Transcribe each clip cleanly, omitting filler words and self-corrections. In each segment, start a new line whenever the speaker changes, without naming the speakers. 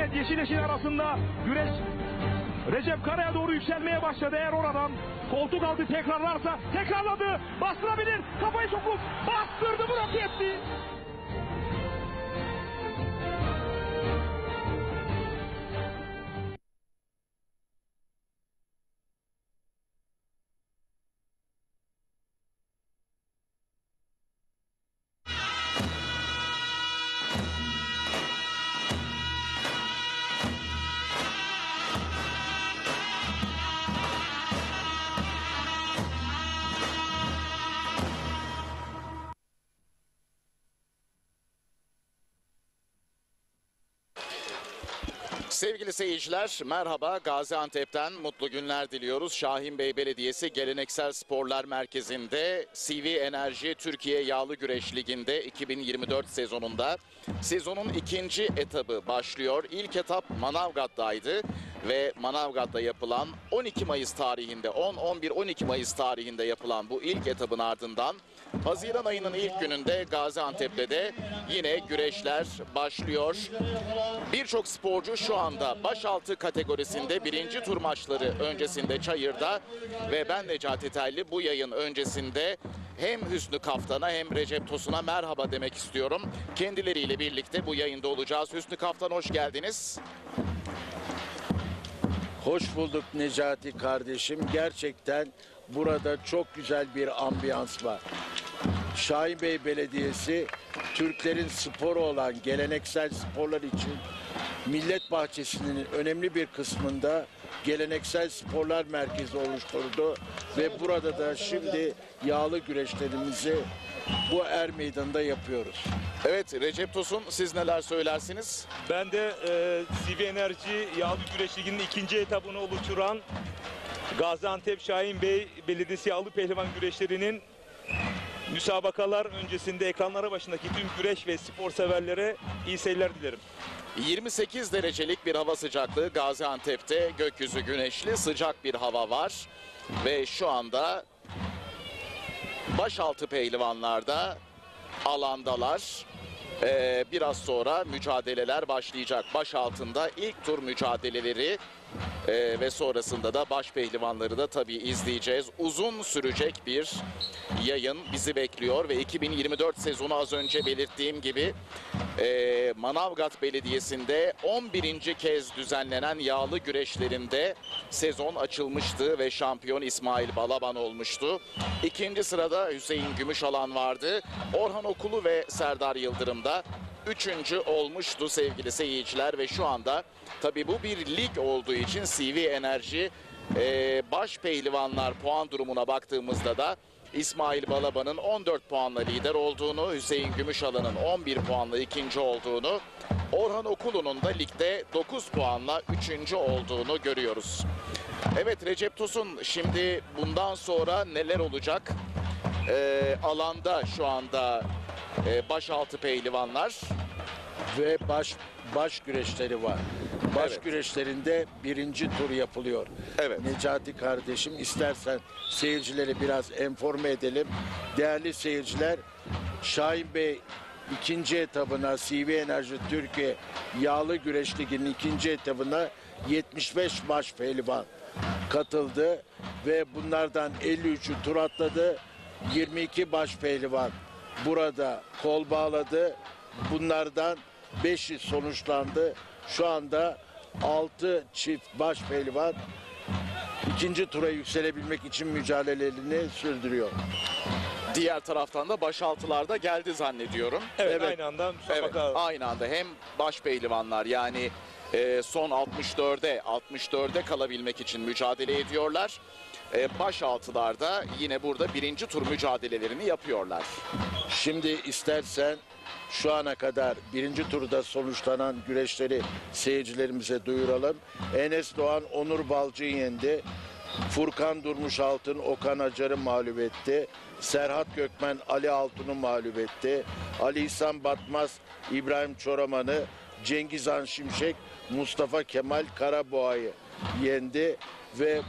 Evet, yeşil yeşil arasında güreş Recep Kara'ya doğru yükselmeye başladı. Eğer oradan koltuk altı tekrarlarsa tekrarladı. Bastırabilir. Kafayı sokup bastırdı, blok etti.
Sevgili seyirciler, merhaba. Gaziantep'ten mutlu günler diliyoruz. Şahinbey Belediyesi Geleneksel Sporlar Merkezi'nde CV Enerji Türkiye Yağlı Güreş Ligi'nde 2024 sezonunda sezonun ikinci etabı başlıyor. İlk etap Manavgat'taydı ve Manavgat'ta yapılan 12 Mayıs tarihinde 10-11-12 Mayıs tarihinde yapılan bu ilk etabın ardından Haziran ayının ilk gününde Gaziantep'te de yine güreşler başlıyor. Birçok sporcu şu anda başaltı kategorisinde birinci tur maçları öncesinde çayırda ve ben Necati Telli bu yayın öncesinde hem Hüsnü Kaftan'a hem Recep Tosun'a merhaba demek istiyorum. Kendileriyle birlikte bu yayında olacağız. Hüsnü Kaftan, hoş geldiniz.
Hoş bulduk Necati kardeşim. Gerçekten burada çok güzel bir ambiyans var. Şahinbey Belediyesi Türklerin sporu olan geleneksel sporlar için Millet Bahçesi'nin önemli bir kısmında geleneksel sporlar merkezi oluşturdu ve burada da şimdi yağlı güreşlerimizi bu er meydanında yapıyoruz.
Evet Recep Tosun, siz neler söylersiniz?
Ben de CV Enerji Yağlı Güreş Ligi'nin ikinci etabını oluşturan Gaziantep Şahinbey Belediyesi Yağlı Pehlivan Güreşleri'nin müsabakalar öncesinde ekranlara başındaki tüm güreş ve spor severlere iyi seyirler dilerim.
28 derecelik bir hava sıcaklığı Gaziantep'te, gökyüzü güneşli, sıcak bir hava var ve şu anda başaltı pehlivanlarda alandalar. Biraz sonra mücadeleler başlayacak. Baş altında ilk tur mücadeleleri ve sonrasında da baş pehlivanları da tabii izleyeceğiz. Uzun sürecek bir yayın bizi bekliyor ve 2024 sezonu az önce belirttiğim gibi Manavgat Belediyesi'nde 11. kez düzenlenen yağlı güreşlerinde sezon açılmıştı ve şampiyon İsmail Balaban olmuştu. İkinci sırada Hüseyin Gümüşalan vardı. Orhan Okulu ve Serdar Yıldırım da üçüncü olmuştu sevgili seyirciler ve şu anda tabii bu bir lig olduğu için CV Enerji baş pehlivanlar puan durumuna baktığımızda da İsmail Balaban'ın 14 puanla lider olduğunu, Hüseyin Gümüşalan'ın 11 puanla ikinci olduğunu, Orhan Okulu'nun da ligde 9 puanla üçüncü olduğunu görüyoruz. Evet Recep Tosun, şimdi bundan sonra neler olacak? Alanda şu anda başaltı pehlivanlar
Ve baş güreşleri var. Baş
Evet.
güreşlerinde birinci tur yapılıyor.
Evet.
Necati kardeşim, istersen seyircileri biraz informe edelim. Değerli seyirciler, Şahinbey ikinci etabına, CV Enerji Türkiye Yağlı Güreş Ligi'nin ikinci etabına 75 baş pehlivan katıldı ve bunlardan 53'ü tur atladı. 22 baş pehlivan burada kol bağladı. Bunlardan 5'i sonuçlandı. Şu anda 6 çift baş pehlivan ikinci tura yükselebilmek için mücadelelerini sürdürüyor.
Diğer taraftan da başaltılar da geldi zannediyorum.
Evet, aynı anda müsabaka.
Evet, aynı anda hem baş pehlivanlar yani son 64'e kalabilmek için mücadele ediyorlar. Başaltılar da yine burada birinci tur mücadelelerini yapıyorlar.
Şimdi istersen şu ana kadar birinci turda sonuçlanan güreşleri seyircilerimize duyuralım. Enes Doğan Onur Balcı'yı yendi. Furkan Durmuş Altın Okan Acar'ı mağlup etti. Serhat Gökmen Ali Altun'u mağlup etti. Ali İhsan Batmaz İbrahim Çoraman'ı, Cengiz Han Şimşek Mustafa Kemal Karaboğa'yı yendi ve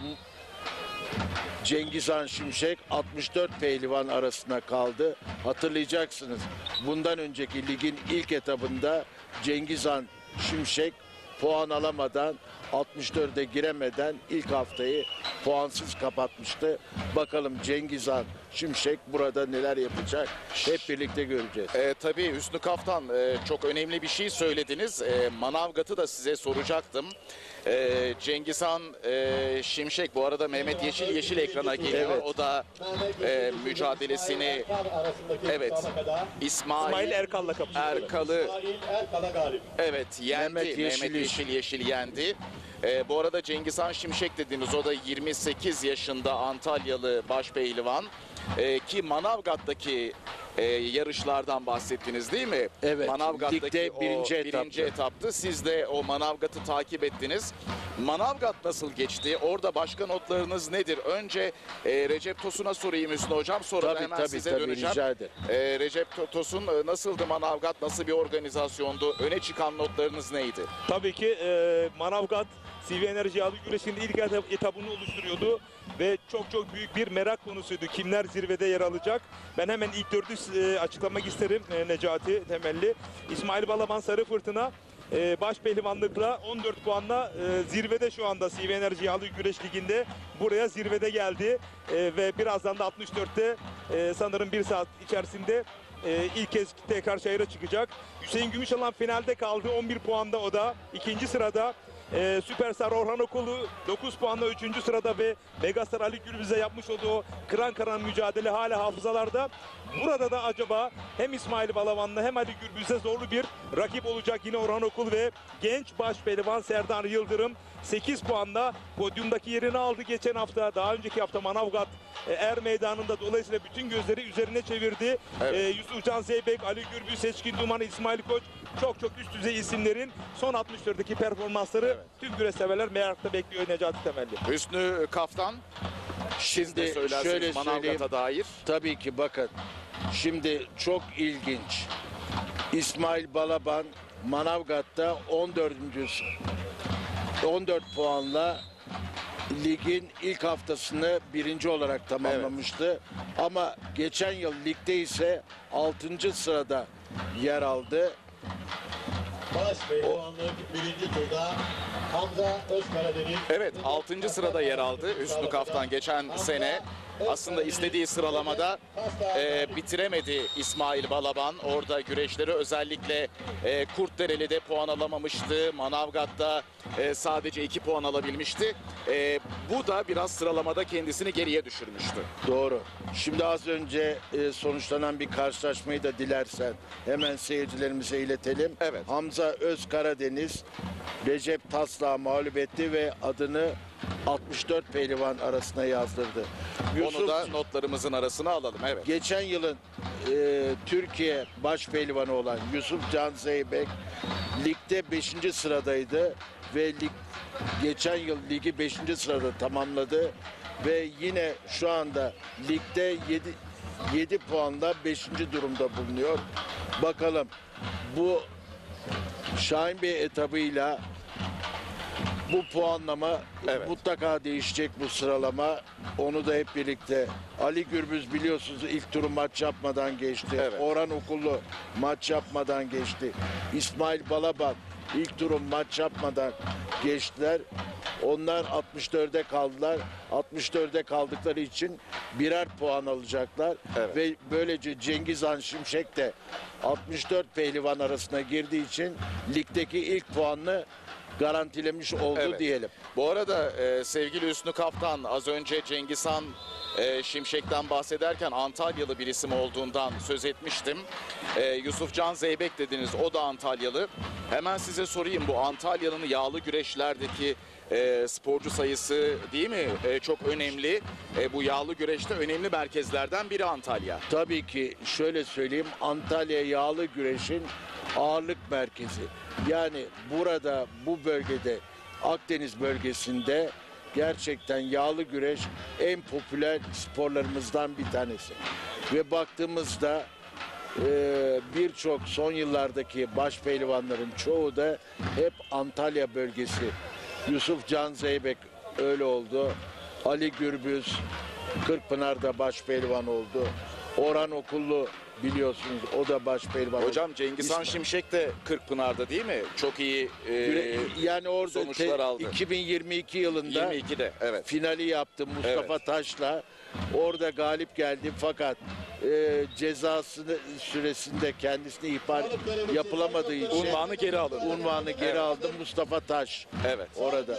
Cengiz Han Şimşek 64 pehlivan arasına kaldı. Hatırlayacaksınız, bundan önceki ligin ilk etabında Cengiz Han Şimşek puan alamadan 64'e giremeden ilk haftayı puansız kapatmıştı. Bakalım Cengiz Han Şimşek burada neler yapacak hep birlikte göreceğiz.
Tabii Hüsnü Kaftan çok önemli bir şey söylediniz. Manavgat'ı da size soracaktım. Cengiz Han Şimşek, bu arada Mehmet Yeşil ekrana geliyor.
Evet.
O da mücadelesini İsmail
Erkal'la kapışıyor.
Erkal'ı evet yendi.
Mehmet
Yeşil yendi. Bu arada Cengiz Han Şimşek dediğiniz o da 28 yaşında Antalyalı başpehlivan. Ki Manavgat'taki yarışlardan bahsettiniz değil mi?
Evet,
Manavgat'taki
ligde
o
birinci
etaptı. Siz de o Manavgat'ı takip ettiniz. Manavgat nasıl geçti? Orada başka notlarınız nedir? Önce Recep Tosun'a sorayım Hüsnü Hocam. Sonra da hemen size döneceğim.
rica ederim.
Recep Tosun, nasıldı Manavgat? Nasıl bir organizasyondu? Öne çıkan notlarınız neydi?
Tabii ki Manavgat CV Enerji Yağlı Güreşi'nin ilk etabını oluşturuyordu ve çok büyük bir merak konusuydu. Kimler zirvede yer alacak? Ben hemen ilk dördü açıklamak isterim Necati temelli. İsmail Balaban Sarı Fırtına baş pehlivanlıkla 14 puanla zirvede şu anda CV Enerji Yağlı Güreş Ligi'nde. Buraya zirvede geldi ve birazdan da 64'te sanırım bir saat içerisinde ilk kez tekrar çayıra çıkacak. Hüseyin Gümüşalan finalde kaldı 11 puanda, o da ikinci sırada. Süperstar Orhan Okulu 9 puanla 3. sırada ve Megastar Ali Gürbüz'e yapmış olduğu kıran mücadele hala hafızalarda. Burada da acaba hem İsmail Balaban'la hem Ali Gürbüz'e zorlu bir rakip olacak yine Orhan Okul ve genç başpehlivan Serdar Yıldırım 8 puanla podyumdaki yerini aldı geçen hafta. Daha önceki hafta Manavgat Er Meydanı'nda, dolayısıyla bütün gözleri üzerine çevirdi.
Evet.
Yusuf Can Zeybek, Ali Gürbüz, Seçkin Duman, İsmail Koç çok üst düzey isimlerin son 64'deki performansları tüm güreş severler merakla bekliyor Necati temelli.
Hüsnü Kaftan,
Şimdi şöyle söyleyeyim.
Manavgat'a dair.
Tabii ki bakın. Şimdi çok ilginç. İsmail Balaban Manavgat'ta 14. 14 puanla ligin ilk haftasını birinci olarak tamamlamıştı. Ama geçen yıl ligde ise 6. sırada yer aldı.
Baş pehlivanlık birinci turda Hamza Özkaradeniz.
Evet, 6. sırada yer aldı Hüsnü Kaftan geçen sene. Aslında istediği sıralamada bitiremedi İsmail Balaban. Orada güreşleri özellikle Kurtdereli'de puan alamamıştı. Manavgat'ta sadece 2 puan alabilmişti. Bu da biraz sıralamada kendisini geriye düşürmüştü.
Doğru. Şimdi az önce sonuçlanan bir karşılaşmayı da dilersen hemen seyircilerimize iletelim.
Evet.
Hamza Özkaradeniz Recep Taslak'ı mağlup etti ve adını 64 pehlivan arasına yazdırdı.
Onu da notlarımızın arasına alalım. Evet.
Geçen yılın Türkiye baş pehlivanı olan Yusuf Can Zeybek ligde 5. sıradaydı ve geçen yıl ligi 5. sırada tamamladı ve yine şu anda ligde 7 puanla 5. durumda bulunuyor. Bakalım bu Şahin Bey etabıyla bu puanlama mutlaka değişecek, bu sıralama. Onu da hep birlikte. Ali Gürbüz biliyorsunuz ilk turu maç yapmadan geçti.
Evet.
Orhan Okullu maç yapmadan geçti. İsmail Balaban ilk turu maç yapmadan geçtiler. Onlar 64'e kaldılar. 64'e kaldıkları için birer puan alacaklar.
Evet.
Ve böylece Cengiz Han Şimşek de 64 pehlivan arasına girdiği için ligdeki ilk puanını garantilemiş oldu
Evet.
diyelim.
Bu arada sevgili Hüsnü Kaftan, az önce Cengiz Han Şimşek'ten bahsederken Antalyalı bir isim olduğundan söz etmiştim. Yusuf Can Zeybek dediniz, o da Antalyalı. Hemen size sorayım, bu Antalya'nın yağlı güreşlerdeki sporcu sayısı değil mi? Çok önemli. Bu yağlı güreşte önemli merkezlerden biri Antalya.
Tabii ki şöyle söyleyeyim, Antalya yağlı güreşin ağırlık merkezi. Yani burada, bu bölgede, Akdeniz bölgesinde gerçekten yağlı güreş en popüler sporlarımızdan bir tanesi. Ve baktığımızda birçok son yıllardaki baş pehlivanların çoğu da hep Antalya bölgesi. Yusuf Can Zeybek öyle oldu. Ali Gürbüz Kırkpınar'da baş pehlivan oldu. Orhan Okullu biliyorsunuz. O da baş pehlivan.
Hocam Cengiz Han Şimşek de Kırkpınar'da değil mi? Çok iyi
Yani orada
sonuçlar aldı.
2022 yılında
22'de evet.
finali yaptı Mustafa Taş'la. Orada galip geldi fakat cezası süresinde kendisine ihbar yapılamadığı için
Unvanı geri alındı.
unvanı geri aldı Mustafa Taş.
Evet.
Orada.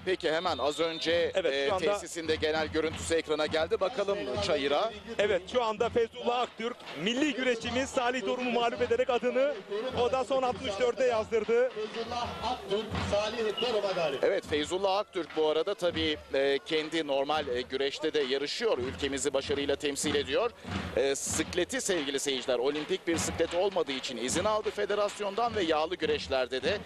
Peki hemen az önce
Evet, şu anda-
tesisinde genel görüntüsü ekrana geldi. Bakalım Çayır'a.
Evet, şu anda Feyzullah Aktürk milli güreşçimiz Salih Dorum'u mağlup ederek adını o da son 64'e yazdırdı.
Feyzullah Aktürk, Salih Dorum'a galip.
Evet, Feyzullah Aktürk bu arada tabii kendi normal güreşte de yarışıyor. Ülkemizi başarıyla temsil ediyor. Sikleti sevgili seyirciler, olimpik bir siklet olmadığı için izin aldı federasyondan ve yağlı güreşlerde de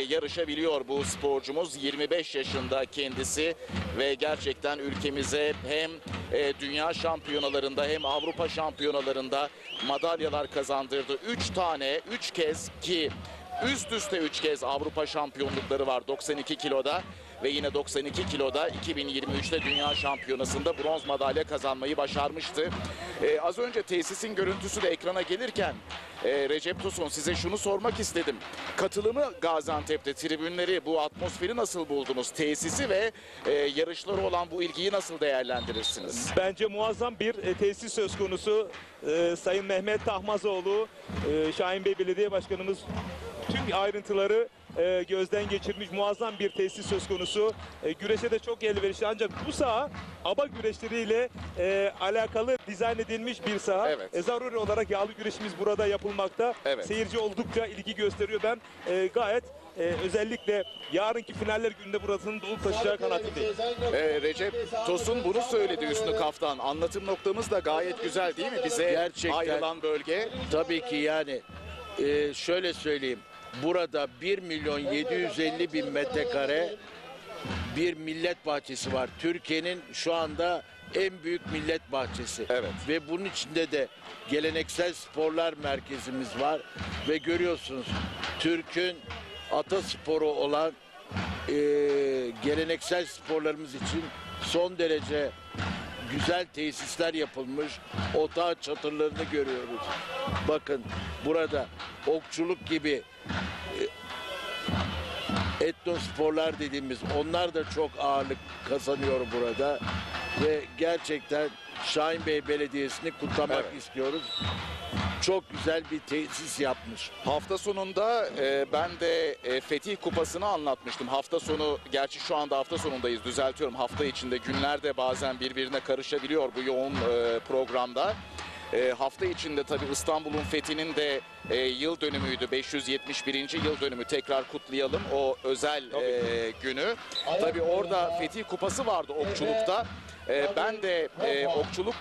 yarışabiliyor bu sporcumuz. 25 yaşında kendisi ve gerçekten ülkemize hem dünya şampiyonalarında hem Avrupa şampiyonalarında madalyalar kazandırdı. 3 kez ki üst üste 3 kez Avrupa şampiyonlukları var 92 kiloda ve yine 92 kiloda 2023'te Dünya Şampiyonası'nda bronz madalya kazanmayı başarmıştı. Az önce tesisin görüntüsü de ekrana gelirken Recep Tosun, size şunu sormak istedim. Katılımı Gaziantep'te, tribünleri, bu atmosferi nasıl buldunuz? Tesisi ve yarışları olan bu ilgiyi nasıl değerlendirirsiniz?
Bence muazzam bir tesis söz konusu. Sayın Mehmet Tahmazoğlu, Şahin Bey Belediye Başkanımız tüm ayrıntıları gözden geçirmiş muazzam bir tesis söz konusu. Güreşe de çok elverişli ancak bu saha aba güreşleriyle alakalı dizayn edilmiş bir saha.
Evet.
Zaruri olarak yağlı güreşimiz burada yapılmakta.
Evet.
Seyirci oldukça ilgi gösteriyor. Ben gayet özellikle yarınki finaller gününde burasının dolu taşıyacağı kanaatindeyim.
Recep Tosun bunu söyledi Hüsnü Kaftan. Anlatım noktamız da gayet güzel değil mi? Bize
Gerçekten.
ayrılan bölge.
Tabii ki yani şöyle söyleyeyim. Burada 1.750.000 metrekare bir millet bahçesi var. Türkiye'nin şu anda en büyük millet bahçesi.
Evet.
Ve bunun içinde de geleneksel sporlar merkezimiz var. Ve görüyorsunuz Türk'ün atasporu olan geleneksel sporlarımız için son derece güzel tesisler yapılmış. Otağı çadırlarını görüyoruz. Bakın burada okçuluk gibi etnosporlar dediğimiz onlar da çok ağırlık kazanıyor burada. Ve gerçekten Şahin Bey Belediyesi'ni kutlamak
Evet.
istiyoruz. Çok güzel bir tesis yapmış.
Hafta sonunda ben de Fetih Kupası'nı anlatmıştım. Hafta sonu, gerçi şu anda hafta sonundayız, düzeltiyorum. Hafta içinde günler de bazen birbirine karışabiliyor bu yoğun programda. Hafta içinde tabii İstanbul'un fethinin de yıl dönümüydü. 571. yıl dönümü, tekrar kutlayalım o özel günü. Tabii orada Fetih Kupası vardı okçulukta. Ben de okçuluk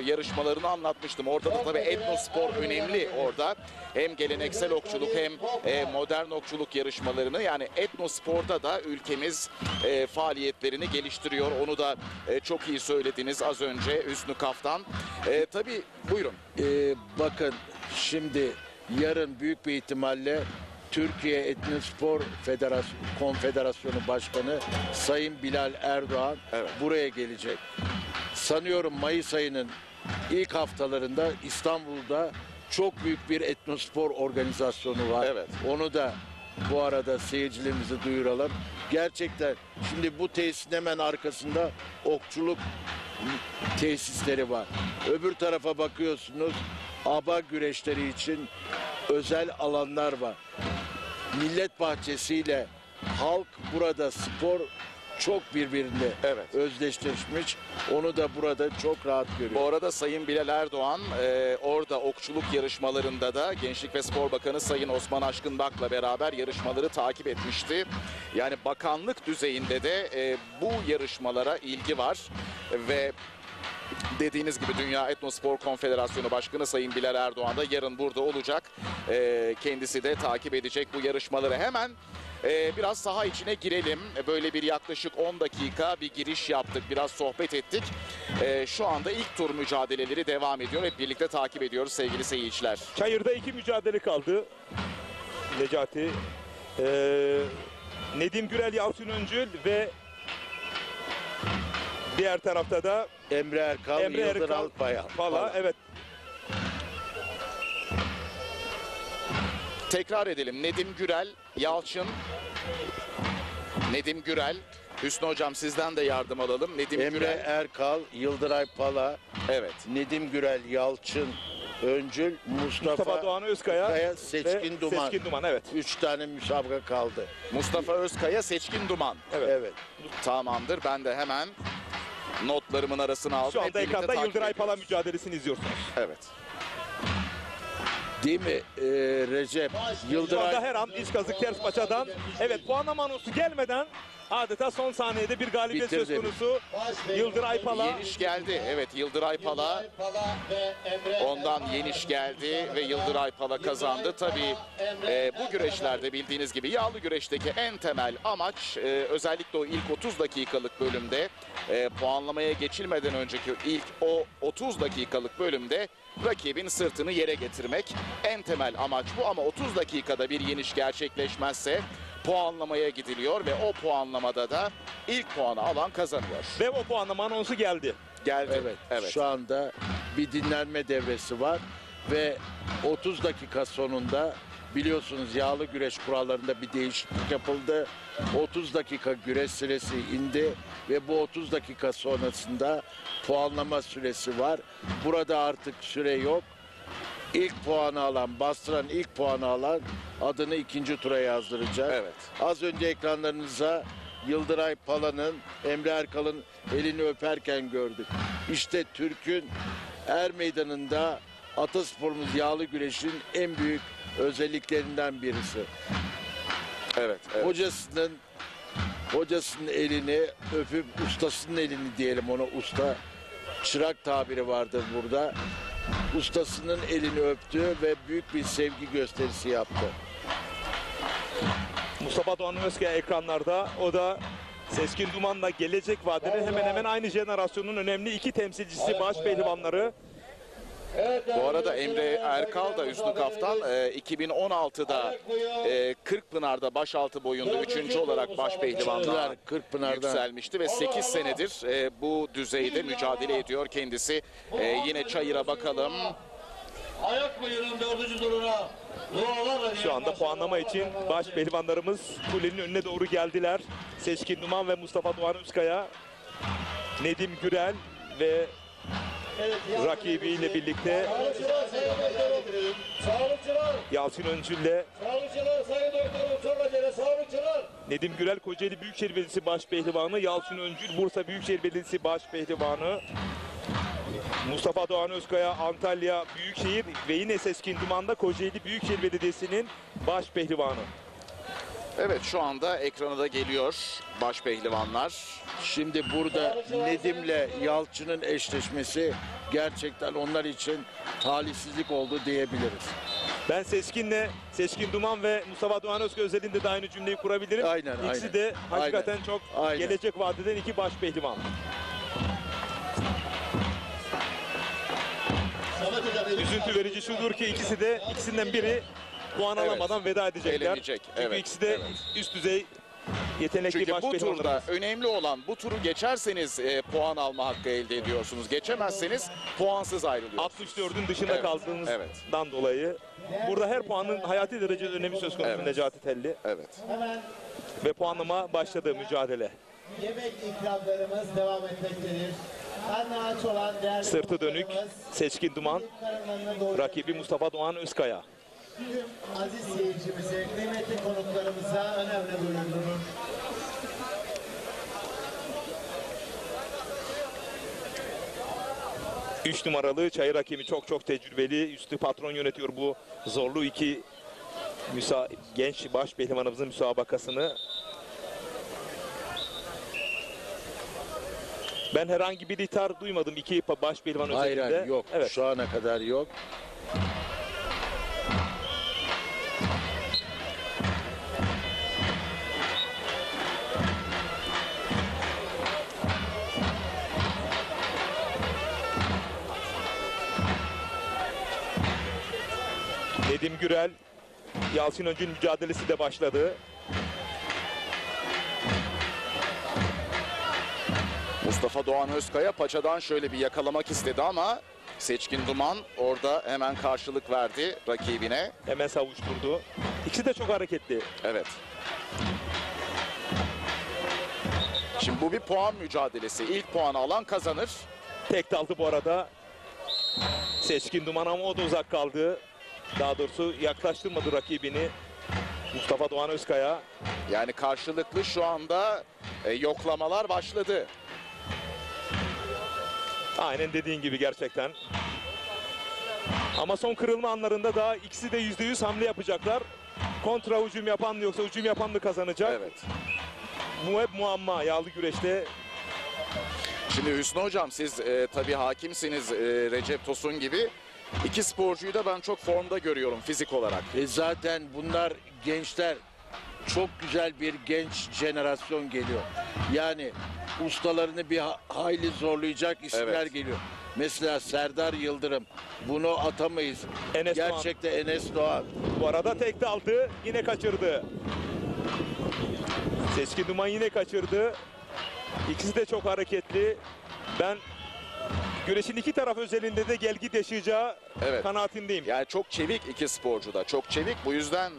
yarışmalarını anlatmıştım. Orada da tabii etnospor önemli orada. Hem geleneksel okçuluk hem modern okçuluk yarışmalarını, yani etnosporda da ülkemiz faaliyetlerini geliştiriyor. Onu da çok iyi söylediniz az önce Hüsnü Kaftan. Tabii buyurun.
Bakın şimdi yarın büyük bir ihtimalle Türkiye Etnospor Konfederasyonu Başkanı Sayın Bilal Erdoğan
Evet.
buraya gelecek. Sanıyorum Mayıs ayının ilk haftalarında İstanbul'da çok büyük bir etnospor organizasyonu var.
Evet.
Onu da bu arada seyircilerimize duyuralım. Gerçekten şimdi bu tesisin hemen arkasında okçuluk tesisleri var. Öbür tarafa bakıyorsunuz, aba güreşleri için özel alanlar var. Millet bahçesiyle halk burada spor çok birbirine
Evet.
özdeşleşmiş. Onu da burada çok rahat görüyor.
Bu arada Sayın Bilal Erdoğan orada okçuluk yarışmalarında da Gençlik ve Spor Bakanı Sayın Osman Aşkınbak'la beraber yarışmaları takip etmişti. Yani bakanlık düzeyinde de bu yarışmalara ilgi var ve dediğiniz gibi Dünya Etnospor Konfederasyonu Başkanı Sayın Bilal Erdoğan da yarın burada olacak. Kendisi de takip edecek bu yarışmaları. Hemen biraz saha içine girelim. Böyle bir yaklaşık 10 dakika bir giriş yaptık. Biraz sohbet ettik. Şu anda ilk tur mücadeleleri devam ediyor. Hep birlikte takip ediyoruz sevgili seyirciler.
Çayır'da 2 mücadele kaldı. Necati, Nedim Gürel, Yalçın Öncül ve diğer tarafta da
Emre Erkal,
Emre
Yıldır
Erkal
Alpayal.
Valla evet.
Tekrar edelim. Nedim Gürel, Yalçın. Nedim Gürel. Hüsnü Hocam sizden de yardım alalım. Nedim
Emre
Gürel.
Erkal, Yıldıray Pala,
Evet.
Nedim Gürel, Yalçın, Öncül,
Mustafa Doğan Özkaya
Seçkin
ve
Duman.
Seçkin Duman, evet.
3 tane müsabaka kaldı.
Mustafa Özkaya, Seçkin Duman.
Evet.
Tamamdır. Ben de hemen notlarımın arasına aldım.
Şu
Hep
anda
birlikte
ekranda
takip
Yıldıray Pala
ediyoruz.
mücadelesini izliyorsunuz.
Evet.
Değil mi Recep?
Şu anda
Yıldıray
her an diş kazık ters paçadan. Evet, puanlama anonsu gelmeden adeta son saniyede bir galibiyet söz
Bitirdi.
konusu. Yıldıray Pala.
Yeniş geldi. Evet, Yıldıray Pala.
Pala ve Emre
Ondan Yeniş geldi ve Yıldıray Pala kazandı. Tabii bu güreşlerde bildiğiniz gibi yağlı güreşteki en temel amaç özellikle o ilk 30 dakikalık bölümde puanlamaya geçilmeden önceki ilk o 30 dakikalık bölümde rakibin sırtını yere getirmek. En temel amaç bu ama 30 dakikada bir yeniş gerçekleşmezse puanlamaya gidiliyor ve o puanlamada da ilk puanı alan kazanıyor.
Ve o puanlama anonsu geldi.
Geldi.
evet. Şu anda bir dinlenme devresi var ve 30 dakika sonunda biliyorsunuz yağlı güreş kurallarında bir değişiklik yapıldı. 30 dakika güreş süresi indi ve bu 30 dakika sonrasında puanlama süresi var. Burada artık süre yok. İlk puanı alan, bastıran ilk puanı alan adını ikinci tura yazdıracak.
Evet.
Az önce ekranlarınıza Yıldıray Pala'nın, Emre Erkal'ın elini öperken gördük. İşte Türk'ün er meydanında atasporumuz yağlı güreşin en büyük özelliklerinden birisi.
Evet. Evet.
Hocasının elini öpüp ustasının elini diyelim ona, usta çırak tabiri vardır burada. Ustasının elini öptü ve büyük bir sevgi gösterisi yaptı.
Mustafa Doğan Özkaya ekranlarda. O da Seçkin Duman'la gelecek vadinin hemen hemen aynı jenerasyonun önemli iki temsilcisi, baş pehlivanları.
Bu arada Emre Erkal da Hüsnü Kaftan 2016'da Kırkpınar'da başaltı boyunda 3. olarak baş pehlivanlığa
Kırkpınar'dan
yükselmişti ve 8 senedir bu düzeyde mücadele ediyor kendisi. Yine çayıra bakalım.
ayak buyurun 4. turuna. Dualarla
Şu anda puanlama için baş pehlivanlarımız kulenin önüne doğru geldiler. Seçkin Duman ve Mustafa Doğan Özkaya, Nedim Gürel ve rakibiyle birlikte
Sağlıkçılar sayın doktorum. Sağlıkçılar.
Yalçın Öncül'le
Sağlıkçılar sayın doktorum. Çok acele sağlıkçılar.
Nedim Gürel Kocaeli Büyükşehir Belediyesi baş pehlivanı, Yalçın Öncül Bursa Büyükşehir Belediyesi baş pehlivanı, Mustafa Doğan Özkaya Antalya Büyükşehir ve yine Seçkin Duman'da Kocaeli Büyükşehir Belediyesi'nin baş pehlivanı.
Evet, şu anda ekrana da geliyor baş pehlivanlar.
Şimdi burada Nedim'le Yalçın'ın eşleşmesi gerçekten onlar için talihsizlik oldu diyebiliriz.
Ben Seçkin Duman ve Mustafa Doğan Özkaya özelinde de aynı cümleyi kurabilirim.
Aynen,
İkisi
aynen.
de hakikaten
Aynen.
çok
Aynen.
gelecek vadeden iki baş pehlivan.
Samet hocam.
Üzüntü verici şudur ki ikisinden biri puan
Evet.
alamadan veda edecekler.
Elenecek,
Çünkü
evet,
ikisi de
evet.
üst düzey yetenekli
Çünkü
baş
bu turda
pehlivanlarımız.
önemli olan bu turu geçerseniz puan alma hakkı elde ediyorsunuz. Geçemezseniz puansız ayrılıyorsunuz.
64'ün dışında
Evet,
kaldığınızdan dolayı burada her puanın hayati derecede önemi söz konusu
Evet.
Necati Telli
Evet.
ve puanlama başladı mücadele.
Yemek ikramlarımız devam etmektedir. Karnı aç olan değerli
Sırtı dönük
konuklarımız,
Seçkin Duman,
karınlarına doğru
rakibi Mustafa Doğan Özkaya.
tüm aziz seyircimize, kıymetli konuklarımıza önemli duyurulur.
Üç numaralı çayır hakemi çok tecrübeli. Üstü patron yönetiyor bu zorlu iki genç baş pehlivanımızın müsabakasını. Ben herhangi bir ithar duymadım iki baş pehlivan
Hayır,
özelinde.
hayır, yok.
Evet.
Şu ana kadar yok.
Nedim Gürel, Yalçın Öncül mücadelesi de başladı.
Mustafa Doğan Özkaya paçadan şöyle bir yakalamak istedi ama Seçkin Duman orada hemen karşılık verdi rakibine.
Hemen savuşturdu. İkisi de çok hareketli.
Evet. Şimdi bu bir puan mücadelesi. İlk puanı alan kazanır.
Tek daldı bu arada. Seçkin Duman ama o da uzak kaldı. Daha doğrusu yaklaştırmadı rakibini. Mustafa Doğan Özkaya.
Yani karşılıklı şu anda yoklamalar başladı.
Aynen dediğin gibi gerçekten. Ama son kırılma anlarında da ikisi de %100 hamle yapacaklar. Kontra hücum yapan mı yoksa hücum yapan mı kazanacak?
Evet.
Bu hep muamma yağlı güreşte.
Şimdi Hüsnü Hocam siz tabii hakimsiniz Recep Tosun gibi. İki sporcuyu da ben çok formda görüyorum fizik olarak.
Zaten bunlar gençler, çok güzel bir genç jenerasyon geliyor. Yani ustalarını bir hayli zorlayacak isimler
Evet.
geliyor. Mesela Serdar Yıldırım. Bunu atamayız.
Enes Doğan.
Gerçekten Enes Doğan.
Bu arada tek daldı. Yine kaçırdı. Seçkin Duman yine kaçırdı. İkisi de çok hareketli. Ben güreşin iki taraf özelinde de gelgi taşıyacağı
Evet.
kanaatindeyim.
Yani çok çevik iki sporcu da. Çok çevik. Bu yüzden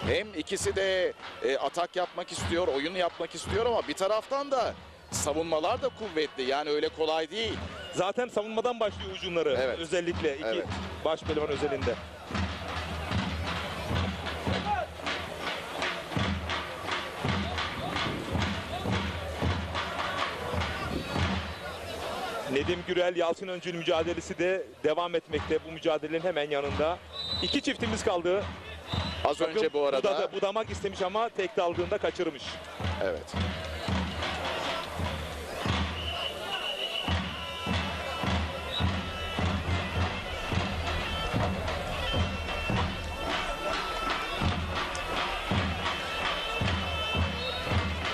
hem ikisi de atak yapmak istiyor, oyun yapmak istiyor ama bir taraftan da savunmalar da kuvvetli. Yani öyle kolay değil.
Zaten savunmadan başlıyor hücumları.
Evet.
Özellikle iki
Evet.
baş pehlivan özelinde. Nedim Gürel, Yalçın Öncül mücadelesi de devam etmekte. Bu mücadelenin hemen yanında. İki çiftimiz kaldı.
Az önce bu arada...
Budamak istemiş ama tek daldığında kaçırmış.
Evet.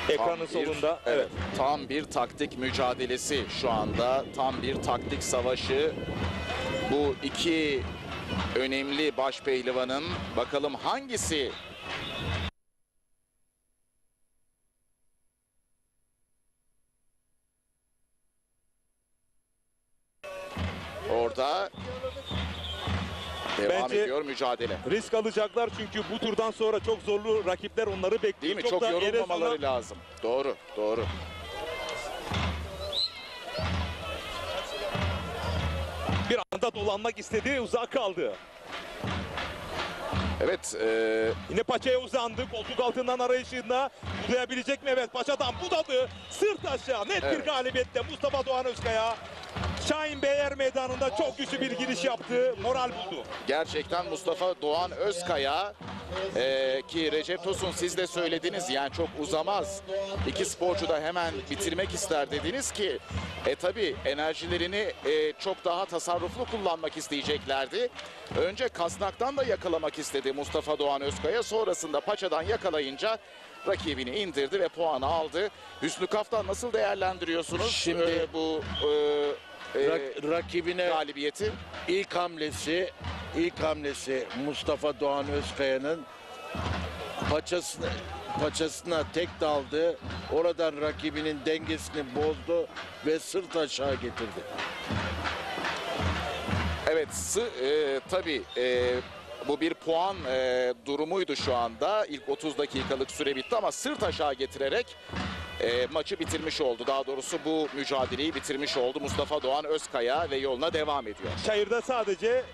Ekranın solunda. Evet.
Tam bir taktik mücadelesi şu anda. Tam bir taktik savaşı. Bu iki önemli baş pehlivanın bakalım hangisi orada devam
Bence
ediyor mücadele.
Risk alacaklar çünkü bu turdan sonra çok zorlu rakipler onları bekliyor.
Değil mi? Çok
da
yorulmamaları
Eresun'a-
lazım. Doğru, doğru.
Bir anda dolanmak istedi, uzak kaldı.
Evet,
Yine paçaya uzandı, koltuk altından arayışında budayabilecek mi? Evet, paçadan budadı, sırt aşağı net bir
Evet.
galibiyetle Mustafa Doğan Özkaya. Şahin Beyler Meydanı'nda çok güçlü bir giriş yaptı, moral buldu.
gerçekten Mustafa Doğan Özkaya ki Recep Tosun siz de söylediniz yani çok uzamaz. İki sporcu da hemen bitirmek ister dediniz ki tabi enerjilerini çok daha tasarruflu kullanmak isteyeceklerdi. Önce kasnaktan da yakalamak istedi Mustafa Doğan Özkaya, sonrasında paçadan yakalayınca rakibini indirdi ve puanı aldı. Hüsnü Kaftan nasıl değerlendiriyorsunuz
Şimdi
bu
Rakibine
galibiyeti?
ilk hamlesi Mustafa Doğan Özkaya'nın paçasına tek daldı. Oradan rakibinin dengesini bozdu ve sırt aşağı getirdi.
Evet, tabii bu bir puan durumuydu şu anda. İlk 30 dakikalık süre bitti ama sırt aşağı getirerek maçı bitirmiş oldu. Daha doğrusu bu mücadeleyi bitirmiş oldu Mustafa Doğan Özkaya ve yoluna devam ediyor.
Çayırda sadece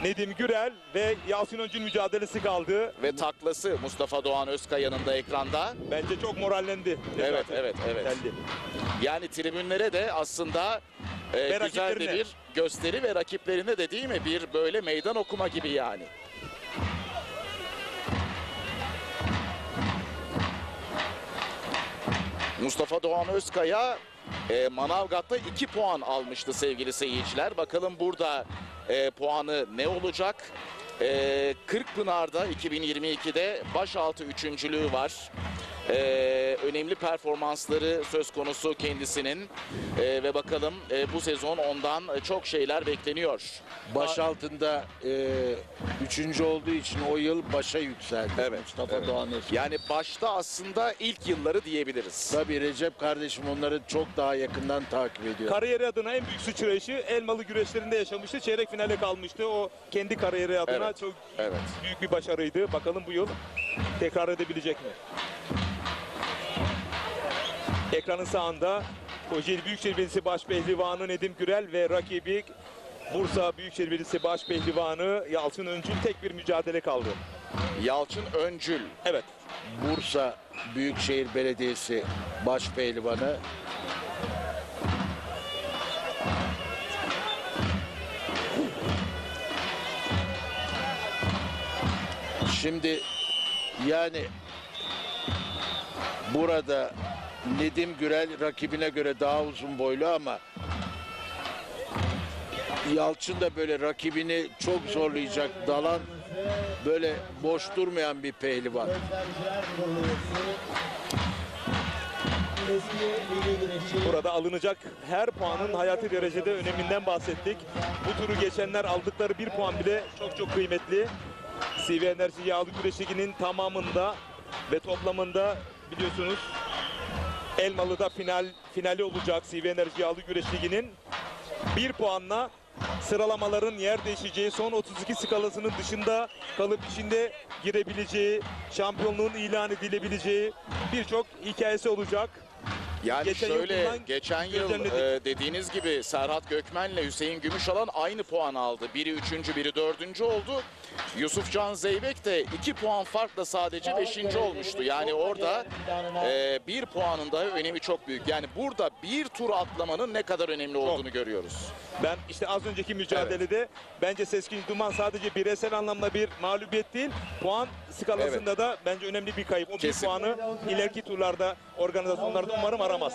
Nedim Gürel ve Yalçın Öncül mücadelesi kaldı.
Ve taklası Mustafa Doğan Özkaya'nın da ekranda.
Bence çok morallendi.
Evet,
Zaten.
evet.
Geldi.
Yani tribünlere de aslında güzel de
rakiplerine.
bir gösteri ve rakiplerine de değil mi bir böyle meydan okuma gibi yani. Mustafa Doğan Özkaya Manavgat'ta 2 puan almıştı sevgili seyirciler. Bakalım burada puanı ne olacak? Kırkpınar'da 2022'de başaltı üçüncülüğü var. Önemli performansları söz konusu kendisinin. Ve bakalım bu sezon ondan çok şeyler bekleniyor.
Baş altında 3. olduğu için o yıl başa yükseldi.
Evet,
Mustafa
evet.
Doğan Öztürk.
Yani başta aslında ilk yılları diyebiliriz.
Tabii Recep kardeşim onları çok daha yakından takip ediyor.
Kariyeri adına en büyük sıçrayışı Elmalı güreşlerinde yaşamıştı. Çeyrek finale kalmıştı. O kendi kariyeri adına
Evet,
çok
evet.
büyük bir başarıydı. Bakalım bu yıl tekrar edebilecek mi? Ekranın sağında Kocaeli Büyükşehir Belediyesi Başpehlivanı Nedim Gürel ve rakibi Bursa Büyükşehir Belediyesi Başpehlivanı Yalçın Öncül tek bir mücadele kaldı.
Yalçın Öncül.
Evet.
Bursa Büyükşehir Belediyesi Başpehlivanı şimdi yani burada Nedim Gürel rakibine göre daha uzun boylu ama Yalçın da böyle rakibini çok zorlayacak, dalan, böyle boş durmayan bir pehlivan.
Gözlemciler Kurulusu. Eski milli güreşçi.
Burada alınacak her puanın hayati derecede öneminden bahsettik. Bu turu geçenler aldıkları bir puan bile çok çok kıymetli. CV Enerji Yağlı Güreş Ligi'nin tamamında ve toplamında biliyorsunuz Elmalı'da finali olacak CV Enerji Yağlı Güreş Ligi'nin. Bir puanla sıralamaların yer değişeceği, son 32 skalasının dışında kalıp içinde girebileceği, şampiyonluğun ilan edilebileceği birçok hikayesi olacak.
Yani
Geçen yıl
şöyle
bundan
geçen yıl
gözlemledik.
dediğiniz gibi Serhat Gökmen'le Hüseyin Gümüşalan aynı puan aldı. Biri 3. biri 4. oldu. Yusufcan Zeybek de 2 puan farkla sadece 5. olmuştu. Yani orada 1 puanın daha önemi çok büyük. Yani burada bir tur atlamanın ne kadar önemli olduğunu görüyoruz.
Ben işte az önceki mücadelede bence Sezgin Duman sadece bireysel anlamda bir mağlubiyet değil, puan skalasında da bence önemli bir kayıp. O
Kesin.
bir puanı ileriki turlarda, organizasyonlarda umarım aramaz.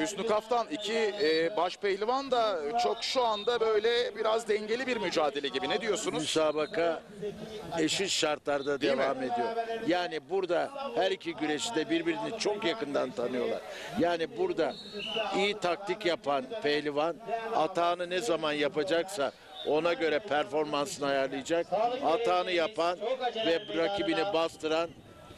Hüsnü Kaftan iki baş pehlivan da çok şu anda böyle biraz dengeli bir mücadele gibi. Ne diyorsunuz?
Müsabaka eşit şartlarda
Değil
devam
mi?
ediyor. Yani burada her iki güreşçi de birbirini çok yakından tanıyorlar. Yani burada iyi taktik yapan pehlivan atağını ne zaman yapacaksa ona göre performansını ayarlayacak. Atağını yapan ve rakibini bastıran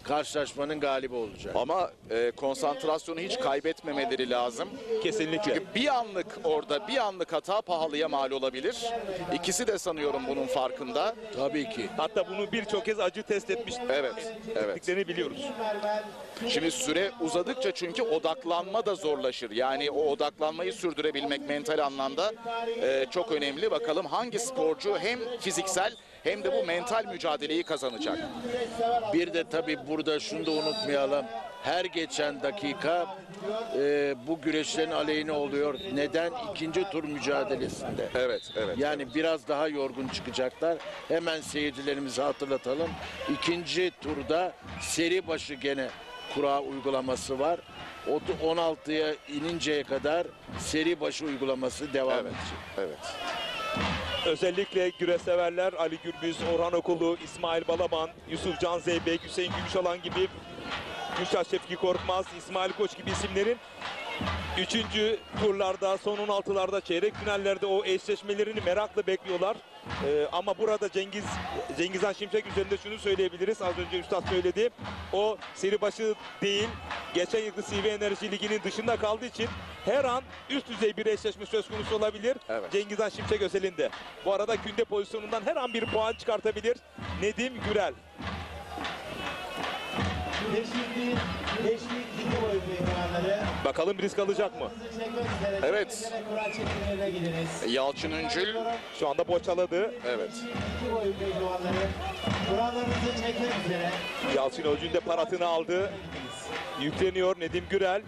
karşılaşmanın galibi olacak.
Ama konsantrasyonu hiç kaybetmemeleri lazım.
Kesinlikle.
Çünkü bir anlık orada bir anlık hata pahalıya mal olabilir. İkisi de sanıyorum bunun farkında.
Tabii ki.
Hatta bunu birçok kez acı test
Evet, evet.
ettiklerini biliyoruz.
Şimdi süre uzadıkça çünkü odaklanma da zorlaşır. Yani o odaklanmayı sürdürebilmek mental anlamda çok önemli. Bakalım hangi sporcu hem fiziksel hem de bu mental mücadeleyi kazanacak.
Bir de tabii burada şunu da unutmayalım. Her geçen dakika bu güreşlerin aleyhine oluyor. Neden? İkinci tur mücadelesinde.
Evet, evet.
Yani biraz daha yorgun çıkacaklar. Hemen seyircilerimize hatırlatalım. İkinci turda seri başı gene kura uygulaması var. 16'ya ininceye kadar seri başı uygulaması devam
Evet,
edecek.
evet.
Özellikle güreşseverler Ali Gürbüz, Orhan Okulu, İsmail Balaban, Yusuf Can Zeybek, Hüseyin Gümüşalan gibi, Gülşah Şefki Korkmaz, İsmail Koç gibi isimlerin 3. turlarda, son 16'larda, çeyrek finallerde o eşleşmelerini merakla bekliyorlar. Ama burada Cengizhan Şimşek üzerinde şunu söyleyebiliriz. Az önce Üstad söyledi. O seri başı değil, geçen yılki CV Enerji Ligi'nin dışında kaldığı için her an üst düzey bir eşleşme söz konusu olabilir.
Evet.
Cengizhan Şimşek özelinde. Bu arada künde pozisyonundan her an bir puan çıkartabilir Nedim Gürel.
Beşlik iki boy pehlivanları.
Bakalım risk alacak mı?
Hızlı çekmek üzere.
Evet.
Üzere Kura çekimlerine gidiniz.
Yalçın Öncül.
Şu anda boçaladı.
Evet.
İki boy pehlivanları. Kurallarınızı çekmek üzere.
Yalçın Öncül de paratını aldı. Yükleniyor Nedim Gürel.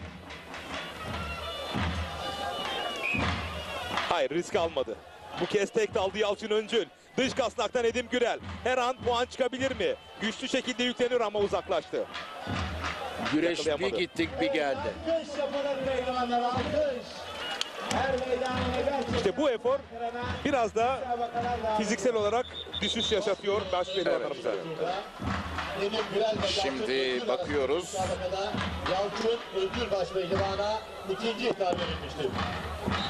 Hayır, risk almadı. Bu kez tek daldı Yalçın Öncül. Dış kasnaktan Nedim Gürel. Her an puan çıkabilir mi? Güçlü şekilde yükleniyor ama uzaklaştı.
Güreş bir
Yakalayamadı.
gittik bir geldi.
Alkış yapalım pehlivanlar, alkış. Her meydanına gerçekten
İşte bu efor biraz da
müsabakalar da
fiziksel olarak düşüş yaşatıyor baş pehlivanlarımıza.
Nedim Gürel ve
Şimdi
Yalçın Öncül
bakıyoruz.
arasındaki müsabakada Yalçın Öncül başpehlivana ikinci ihtar verilmiştir.